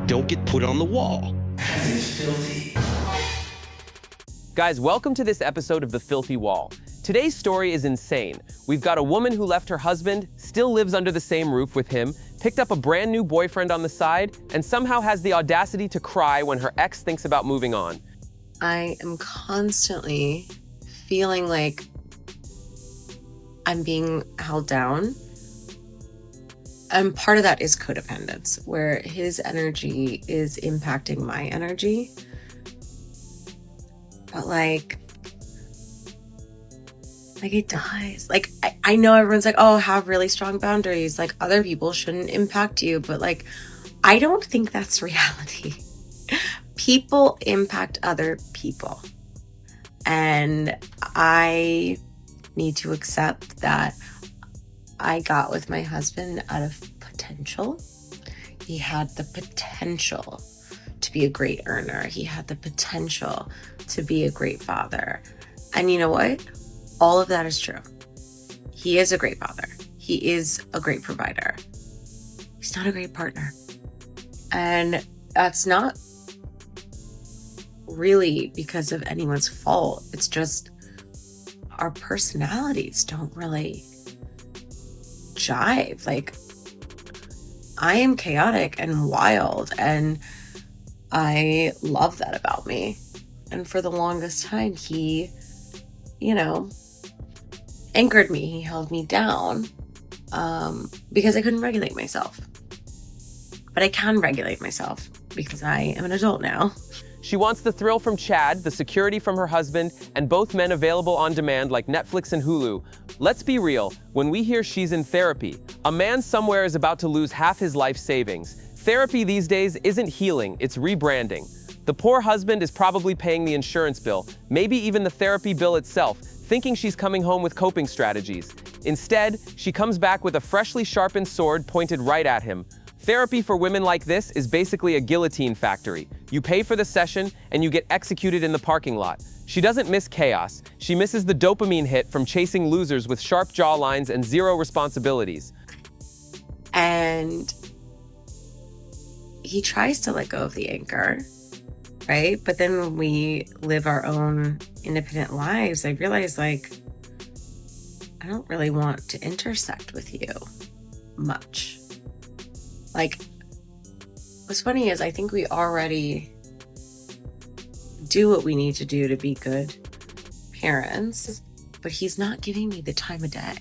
don't get put on the wall. Guys, welcome to this episode of The Filthy Wall. Today's story is insane. We've got a woman who left her husband, still lives under the same roof with him, picked up a brand new boyfriend on the side, and somehow has the audacity to cry when her ex thinks about moving on. I am constantly feeling like I'm being held down. And part of that is codependence, where his energy is impacting my energy. But like it does. Like, I know everyone's like, oh, have really strong boundaries. Like, other people shouldn't impact you. But like, I don't think that's reality. People impact other people. And I need to accept that I got with my husband out of potential. He had the potential to be a great earner. He had the potential to be a great father. And you know what? All of that is true. He is a great father. He is a great provider. He's not a great partner. And that's not really because of anyone's fault. It's just our personalities don't really jive. Like, I am chaotic and wild, and I love that about me. And for the longest time, he, anchored me. He held me down because I couldn't regulate myself. But I can regulate myself because I am an adult now. She wants the thrill from Chad, the security from her husband, and both men available on demand like Netflix and Hulu. Let's be real, when we hear she's in therapy, a man somewhere is about to lose half his life savings. Therapy these days isn't healing, it's rebranding. The poor husband is probably paying the insurance bill, maybe even the therapy bill itself, thinking she's coming home with coping strategies. Instead, she comes back with a freshly sharpened sword pointed right at him. Therapy for women like this is basically a guillotine factory. You pay for the session and you get executed in the parking lot. She doesn't miss chaos. She misses the dopamine hit from chasing losers with sharp jawlines and zero responsibilities. And he tries to let go of the anchor, right? But then when we live our own independent lives, I realize, like, I don't really want to intersect with you much. Like, what's funny is I think we already do what we need to do to be good parents, but he's not giving me the time of day.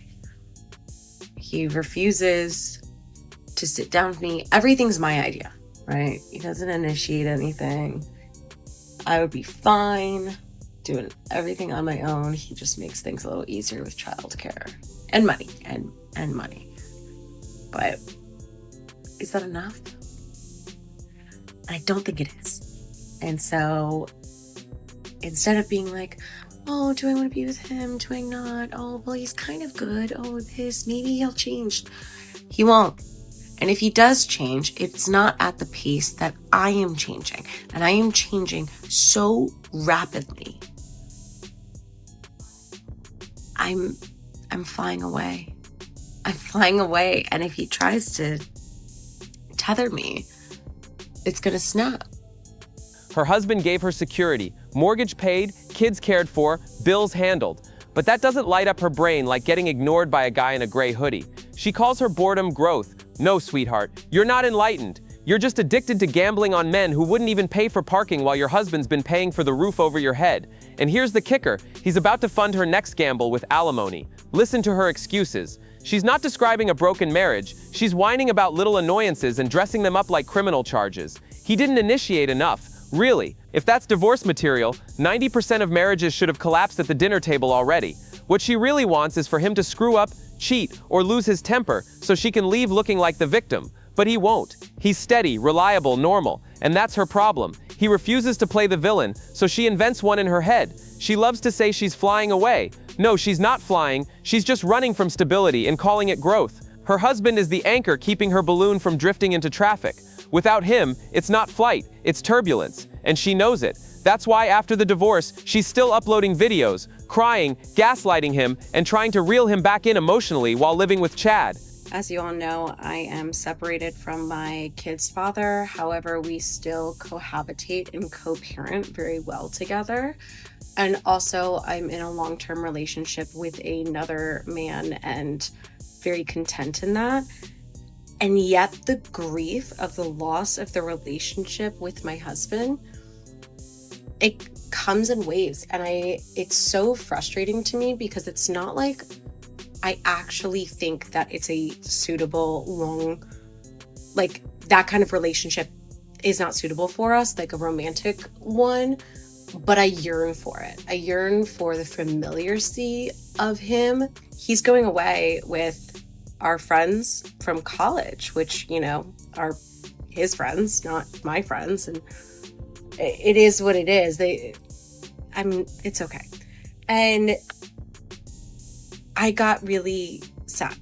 He refuses to sit down with me. Everything's my idea, right? He doesn't initiate anything. I would be fine doing everything on my own. He just makes things a little easier with childcare and money and money. But is that enough? I don't think it is. And so instead of being like, oh, do I want to be with him? Do I not? Oh, well, he's kind of good. Oh, maybe he'll change. He won't. And if he does change, it's not at the pace that I am changing. And I am changing so rapidly. I'm flying away. I'm flying away. And if he tries to tether me, it's gonna snap. Her husband gave her security, mortgage paid, kids cared for, bills handled. But that doesn't light up her brain like getting ignored by a guy in a gray hoodie. She calls her boredom growth. No, sweetheart, you're not enlightened. You're just addicted to gambling on men who wouldn't even pay for parking while your husband's been paying for the roof over your head. And here's the kicker, he's about to fund her next gamble with alimony. Listen to her excuses. She's not describing a broken marriage, she's whining about little annoyances and dressing them up like criminal charges. He didn't initiate enough. Really, if that's divorce material, 90% of marriages should have collapsed at the dinner table already. What she really wants is for him to screw up, cheat, or lose his temper so she can leave looking like the victim. But he won't. He's steady, reliable, normal, and that's her problem. He refuses to play the villain, so she invents one in her head. She loves to say she's flying away. No, she's not flying, she's just running from stability and calling it growth. Her husband is the anchor keeping her balloon from drifting into traffic. Without him, it's not flight, it's turbulence, and she knows it. That's why after the divorce, she's still uploading videos, crying, gaslighting him, and trying to reel him back in emotionally while living with Chad. As you all know, I am separated from my kid's father. However, we still cohabitate and co-parent very well together. And also, I'm in a long-term relationship with another man and very content in that. And yet the grief of the loss of the relationship with my husband, it comes in waves. And it's so frustrating to me because it's not like I actually think that it's a suitable long, like that kind of relationship is not suitable for us, like a romantic one, but I yearn for it. I yearn for the familiarity of him. He's going away with our friends from college, which, you know, are his friends, not my friends. And it is what it is. It's okay. And I got really sad.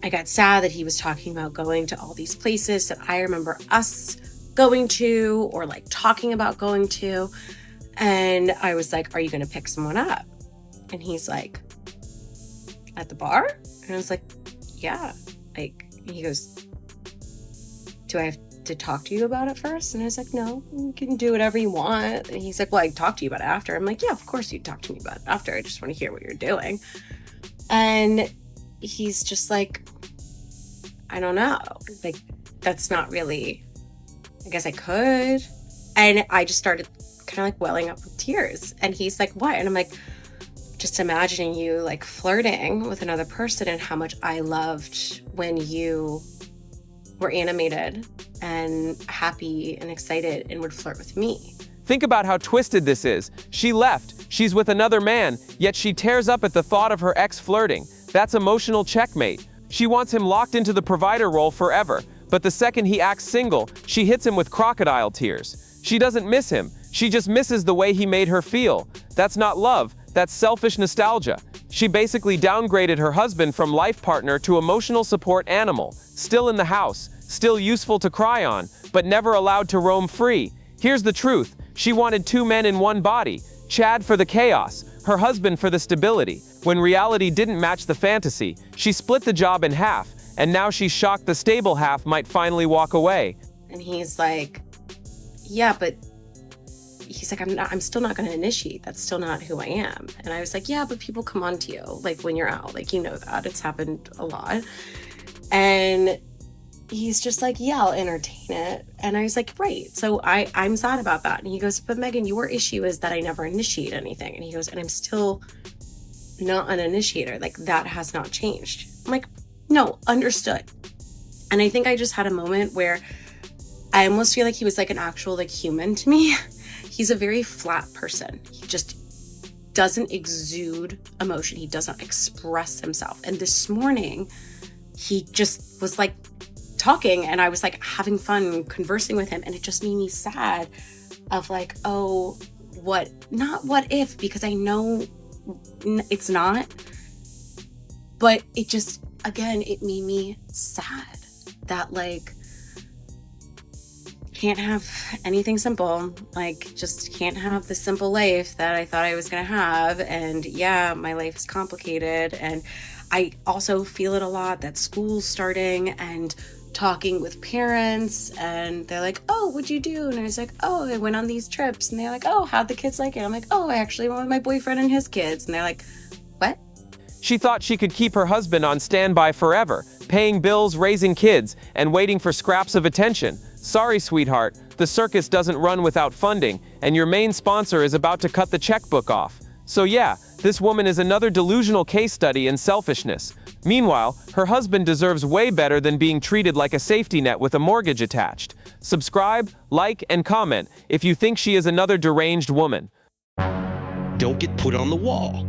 I got sad that he was talking about going to all these places that I remember us going to or like talking about going to. And I was like, are you going to pick someone up? And he's like, at the bar? And I was like, yeah. Like, he goes, do I have to talk to you about it first? And I was like, no, you can do whatever you want. And he's like, well, I can talk to you about it after. I'm like, yeah, of course you'd talk to me about it after. I just want to hear what you're doing. And he's just like, I don't know. Like, that's not really, I guess I could. And I just started kind of like welling up with tears. And he's like, what? And I'm like, just imagining you like flirting with another person and how much I loved when you were animated and happy and excited and would flirt with me. Think about how twisted this is. She left, she's with another man, yet she tears up at the thought of her ex flirting. That's emotional checkmate. She wants him locked into the provider role forever, but the second he acts single, she hits him with crocodile tears. She doesn't miss him, she just misses the way he made her feel. That's not love, that's selfish nostalgia. She basically downgraded her husband from life partner to emotional support animal, still in the house, still useful to cry on, but never allowed to roam free. Here's the truth, she wanted two men in one body, Chad for the chaos, her husband for the stability. When reality didn't match the fantasy, she split the job in half, and now she's shocked the stable half might finally walk away. And he's like, yeah, but he's like, I'm still not going to initiate. That's still not who I am. And I was like, yeah, but people come on to you, like when you're out, like, you know that it's happened a lot. And he's just like, yeah, I'll entertain it. And I was like, right. So I'm sad about that. And he goes, but Megan, your issue is that I never initiate anything. And he goes, and I'm still not an initiator. Like, that has not changed. I'm like, no, understood. And I think I just had a moment where I almost feel like he was like an actual like human to me. He's a very flat person. He just doesn't exude emotion. He doesn't express himself. And this morning, he just was like talking, and I was like having fun conversing with him, and it just made me sad of like, oh, not what if, because I know it's not, but it just, again, it made me sad that like, can't have anything simple, like just can't have the simple life that I thought I was gonna have. And yeah, my life is complicated, and I also feel it a lot that school's starting and talking with parents, and they're like, oh, what'd you do? And I was like, oh, I went on these trips. And they're like, oh, how'd the kids like it? I'm like, oh, I actually went with my boyfriend and his kids. And they're like, what? She thought she could keep her husband on standby forever, paying bills, raising kids, and waiting for scraps of attention. Sorry, sweetheart, the circus doesn't run without funding, and your main sponsor is about to cut the checkbook off. So yeah, this woman is another delusional case study in selfishness. Meanwhile, her husband deserves way better than being treated like a safety net with a mortgage attached. Subscribe, like, and comment if you think she is another deranged woman. Don't get put on the wall.